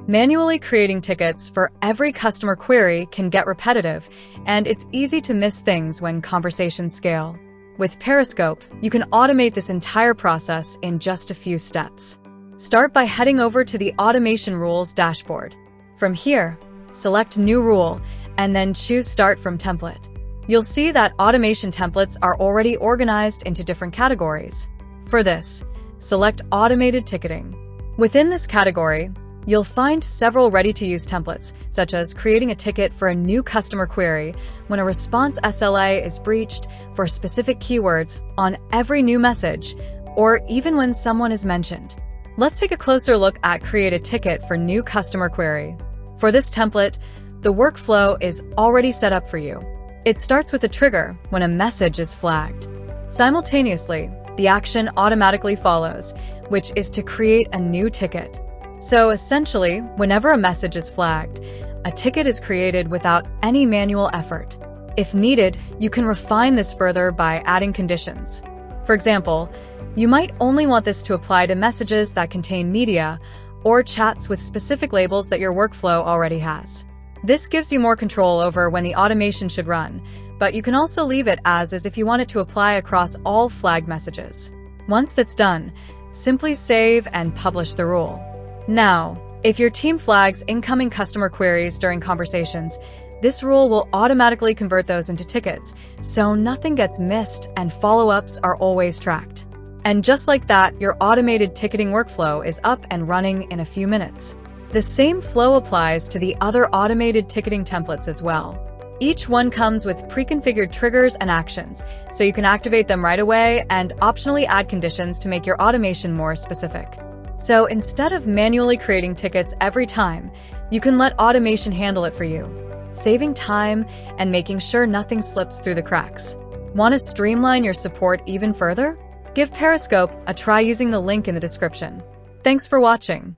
Manually creating tickets for every customer query can get repetitive, and it's easy to miss things when conversations scale. With Periskope, you can automate this entire process in just a few steps. Start by heading over to the Automation Rules dashboard. From here, select New Rule, and then choose Start from Template. You'll see that automation templates are already organized into different categories. For this, select Automated Ticketing. Within this category, you'll find several ready-to-use templates, such as creating a ticket for a new customer query when a response SLA is breached for specific keywords on every new message, or even when someone is mentioned. Let's take a closer look at Create a Ticket for New Customer Query. For this template, the workflow is already set up for you. It starts with a trigger when a message is flagged. Simultaneously, the action automatically follows, which is to create a new ticket. So essentially, whenever a message is flagged, a ticket is created without any manual effort. If needed, you can refine this further by adding conditions. For example, you might only want this to apply to messages that contain media or chats with specific labels that your workflow already has. This gives you more control over when the automation should run, but you can also leave it as is if you want it to apply across all flagged messages. Once that's done, simply save and publish the rule. Now, if your team flags incoming customer queries during conversations, this rule will automatically convert those into tickets, so nothing gets missed and follow-ups are always tracked. And just like that, your automated ticketing workflow is up and running in a few minutes. The same flow applies to the other automated ticketing templates as well. Each one comes with pre-configured triggers and actions, so you can activate them right away and optionally add conditions to make your automation more specific. So instead of manually creating tickets every time, you can let automation handle it for you, saving time and making sure nothing slips through the cracks. Want to streamline your support even further? Give Periskope a try using the link in the description. Thanks for watching.